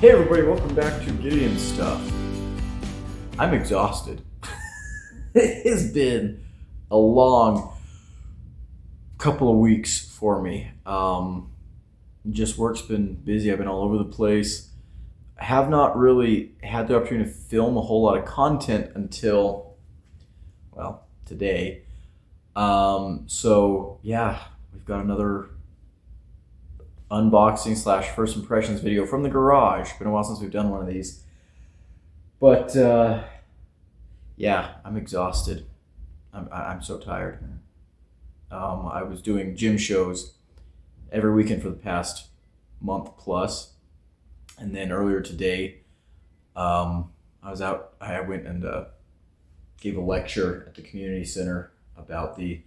Hey everybody, welcome back to Gideon Stuff. I'm exhausted. It has been a long couple of weeks for me. Just work's been busy. I've been all over the place. I have not really had the opportunity to film a whole lot of content until, well, today. So yeah, we've got another unboxing slash first impressions video from the garage. Been a while since we've done one of these. But yeah, I'm exhausted. I'm so tired. I was doing gym shows every weekend for the past month plus. And then earlier today, I went and gave a lecture at the community center about the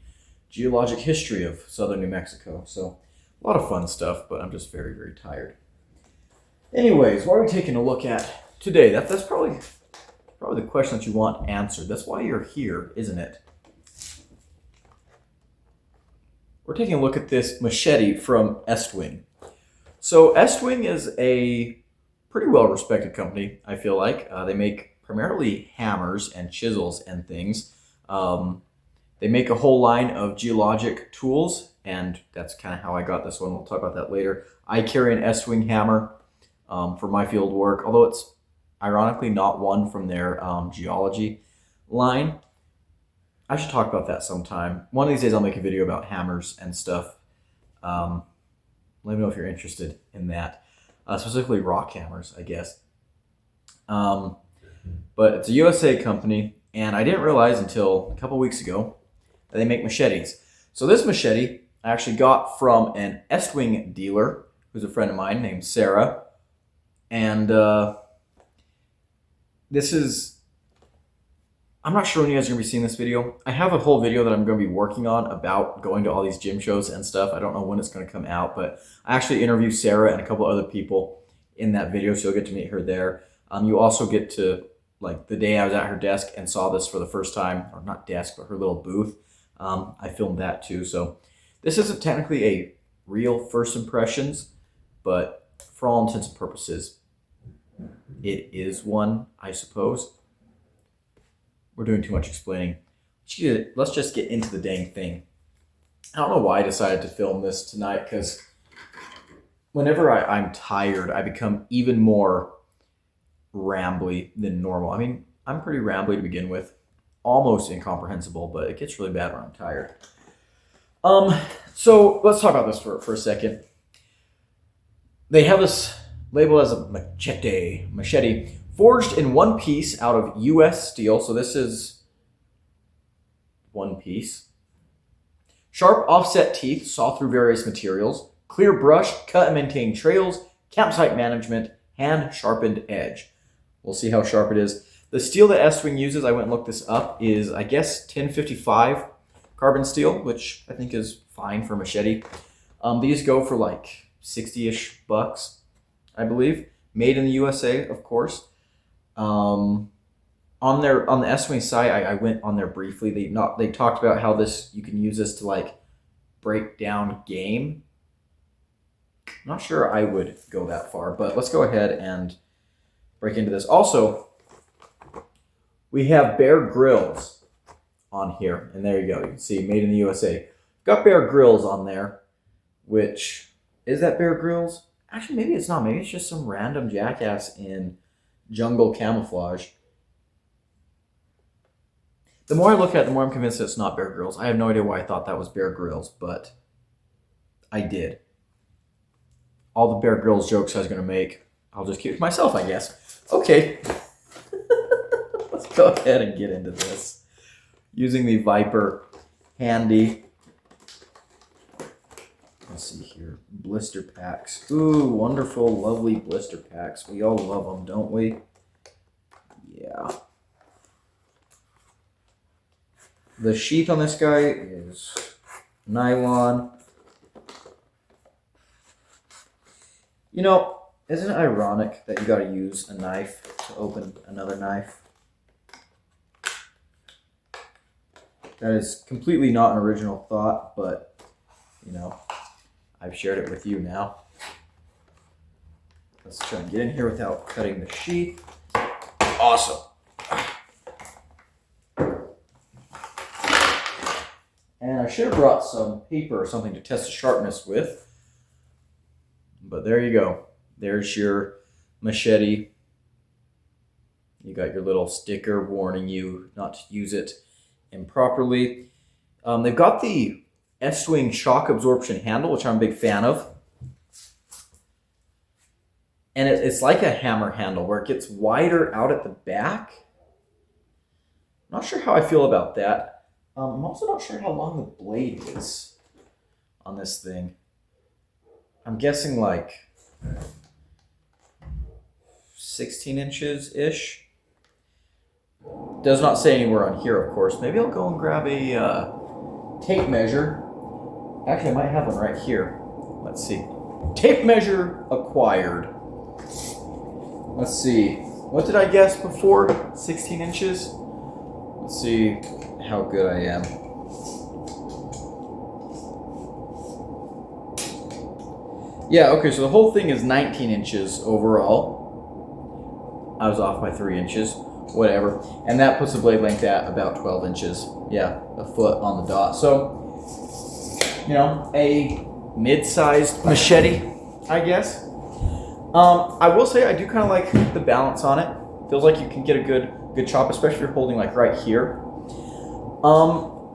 geologic history of southern New Mexico. So a lot of fun stuff, but I'm just very, very tired. Anyways, what are we taking a look at today? That's probably the question that you want answered. That's why you're here, isn't it? We're taking a look at this Machete from Estwing. So Estwing is a pretty well-respected company, I feel like. They make primarily hammers and chisels and things. They make a whole line of geologic tools, and that's kind of how I got this one. We'll talk about that later. I carry an Estwing hammer for my field work, although it's ironically not one from their geology line. I should talk about that sometime. One of these days I'll make a video about hammers and stuff. Let me know if you're interested in that. Specifically rock hammers, I guess. But it's a USA company, and I didn't realize until a couple weeks ago that they make machetes. So this machete I actually got from an Estwing dealer who's a friend of mine named Sarah. And this is, I'm not sure when you guys are going to be seeing this video. I have a whole video that I'm going to be working on about going to all these gym shows and stuff. I don't know when it's going to come out, but I actually interview Sarah and a couple other people in that video, so you'll get to meet her there. You also get to, like, the day I was at her desk and saw this for the first time, or not desk, but her little booth. I filmed that too. So this isn't technically a real first impressions, but for all intents and purposes, it is one, I suppose. We're doing too much explaining. Let's just get into the dang thing. I don't know why I decided to film this tonight, because whenever I'm tired, I become even more rambly than normal. I mean, I'm pretty rambly to begin with. Almost incomprehensible, but it gets really bad when I'm tired. So let's talk about this for a second. They have this labeled as a machete, forged in one piece out of U.S. steel. So this is one piece. Sharp offset teeth saw through various materials. Clear brush, cut and maintain trails. Campsite management, hand sharpened edge. We'll see how sharp it is. The steel that Estwing uses, I went and looked this up, is I guess 1055 carbon steel, which I think is fine for a machete. These go for like 60-ish bucks, I believe. Made in the USA, of course. On the Estwing site, I went on there briefly. They talked about how you can use this to like break down game. I'm not sure I would go that far, but let's go ahead and break into this. Also, we have Bear Grylls on here, and there you go. You can see made in the USA. Got Bear Grylls on there, which is that Bear Grylls? Actually, maybe it's not. Maybe it's just some random jackass in jungle camouflage. The more I look at it, the more I'm convinced that it's not Bear Grylls. I have no idea why I thought that was Bear Grylls, but I did. All the Bear Grylls jokes I was going to make, I'll just keep to myself, I guess. Okay. Let's go ahead and get into this. Using the Viper handy. Let's see here. Blister packs. Ooh, wonderful, lovely blister packs. We all love them, don't we? Yeah. The sheath on this guy is nylon. You know, isn't it ironic that you gotta use a knife to open another knife? That is completely not an original thought, but, you know, I've shared it with you now. Let's try and get in here without cutting the sheath. Awesome. And I should have brought some paper or something to test the sharpness with. But there you go. There's your machete. You got your little sticker warning you not to use it improperly. They've got the S-Swing shock absorption handle, which I'm a big fan of. And it's like a hammer handle where it gets wider out at the back. Not sure how I feel about that. I'm also not sure how long the blade is on this thing. I'm guessing like 16 inches-ish. Does not say anywhere on here, of course. Maybe I'll go and grab a tape measure. Actually, I might have one right here. Let's see. Tape measure acquired. Let's see. What did I guess before? 16 inches? Let's see how good I am. Yeah, okay, so the whole thing is 19 inches overall. I was off by 3 inches. Whatever. And that puts the blade length at about 12 inches. Yeah, a foot on the dot. So, you know, a mid-sized machete, I guess. I will say I do kind of like the balance on it. Feels like you can get a good chop, especially if you're holding like right here.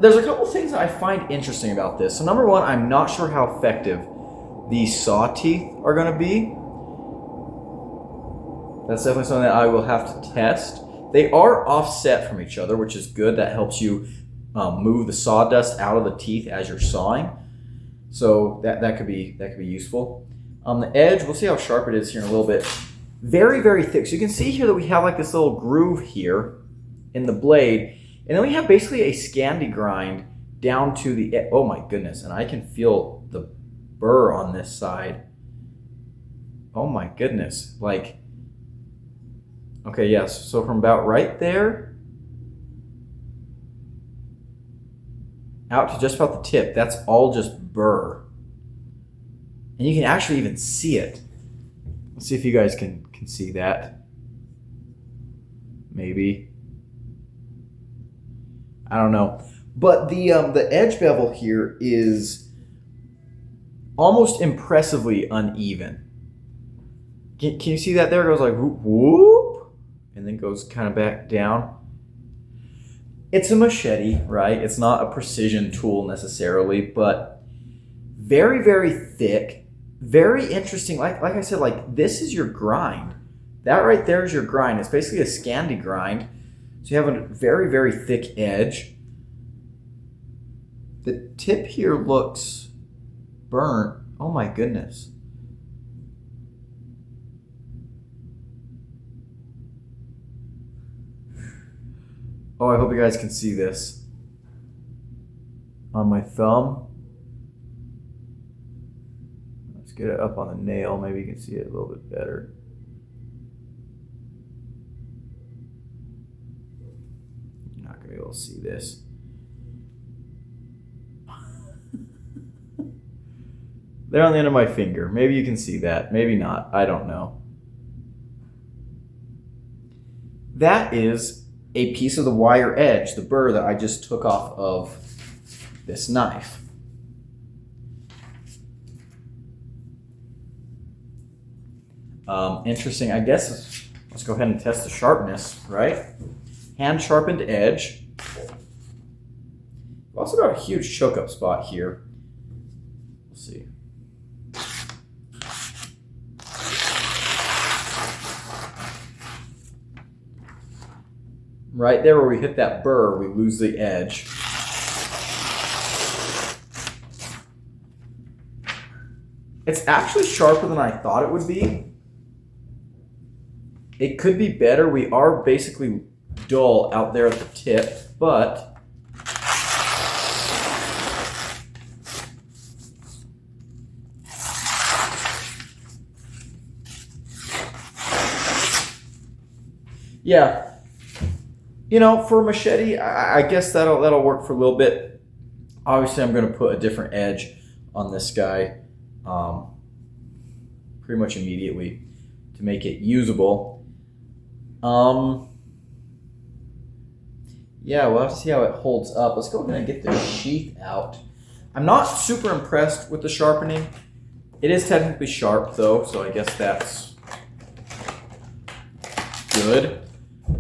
There's a couple things that I find interesting about this. So number one, I'm not sure how effective these saw teeth are going to be. That's definitely something that I will have to test. They are offset from each other, which is good. That helps you move the sawdust out of the teeth as you're sawing. So that could be useful. The edge, we'll see how sharp it is here in a little bit. Very, very thick. So you can see here that we have like this little groove here in the blade. And then we have basically a Scandi grind down to the edge. Oh my goodness. And I can feel the burr on this side. Oh my goodness. Like, okay, yes. So from about right there out to just about the tip, that's all just burr. And you can actually even see it. Let's see if you guys can see that. Maybe. I don't know. But the edge bevel here is almost impressively uneven. Can you see that there? It goes like whoop, whoop, and then goes kind of back down. It's a machete, right? It's not a precision tool necessarily, but very, very thick. Very interesting. Like I said, like this is your grind. That right there is your grind. It's basically a Scandi grind. So you have a very, very thick edge. The tip here looks burnt. Oh my goodness. Oh, I hope you guys can see this. On my thumb. Let's get it up on the nail. Maybe you can see it a little bit better. You're not going to be able to see this. They're on the end of my finger. Maybe you can see that. Maybe not. I don't know. That is a piece of the wire edge, the burr that I just took off of this knife. Interesting. I guess let's go ahead and test the sharpness, right? Hand sharpened edge. We've also got a huge choke up spot here. We'll see. Right there where we hit that burr, we lose the edge. It's actually sharper than I thought it would be. It could be better. We are basically dull out there at the tip, but yeah. You know, for a machete, I guess that'll work for a little bit. Obviously, I'm going to put a different edge on this guy pretty much immediately. to make it usable. Yeah, we'll have to see how it holds up. Let's go ahead and get the sheath out. I'm not super impressed with the sharpening. It is technically sharp though, so I guess that's good.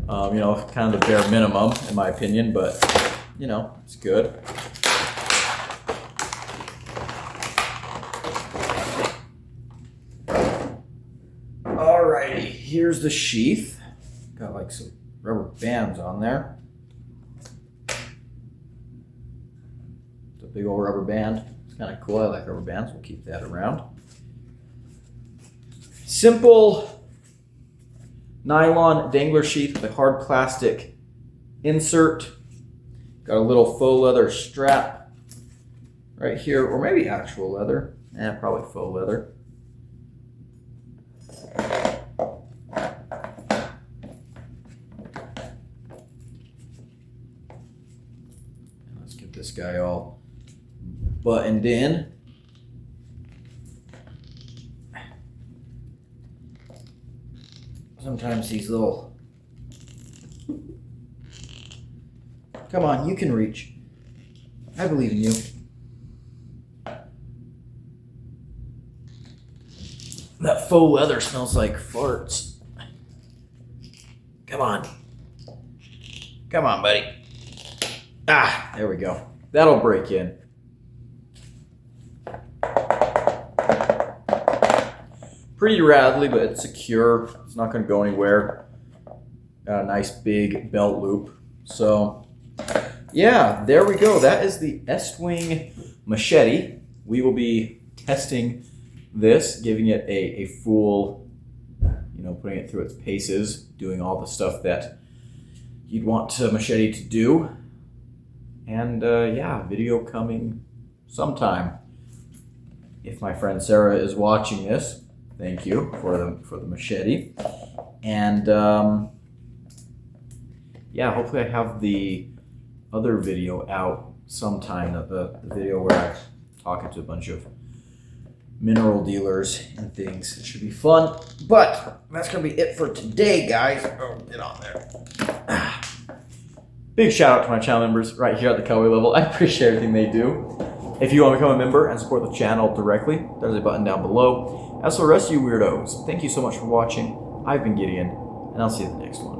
You know, kind of the bare minimum in my opinion, but you know, it's good. Alrighty, here's the sheath. Got like some rubber bands on there. It's a big old rubber band. It's kind of cool. I like rubber bands. We'll keep that around. Simple nylon dangler sheath with a hard plastic insert. Got a little faux leather strap right here, or maybe actual leather. Probably faux leather. Let's get this guy all buttoned in. Sometimes these little... Come on, you can reach. I believe in you. That faux leather smells like farts. Come on. Come on, buddy. Ah, there we go. That'll break in. Pretty rattly, but it's secure. It's not going to go anywhere. Got a nice big belt loop. So, yeah, there we go. That is the Estwing Machete. We will be testing this, giving it a full, you know, putting it through its paces, doing all the stuff that you'd want a machete to do. And yeah, video coming sometime. If my friend Sarah is watching this, thank you for the machete. And yeah, hopefully I have the other video out sometime, the video where I'm talking to a bunch of mineral dealers and things. It should be fun. But that's going to be it for today, guys. Oh, get on there. Big shout out to my channel members right here at the Cowboy level. I appreciate everything they do. If you want to become a member and support the channel directly, there's a button down below. As for the rest of you weirdos, thank you so much for watching. I've been Gideon, and I'll see you in the next one.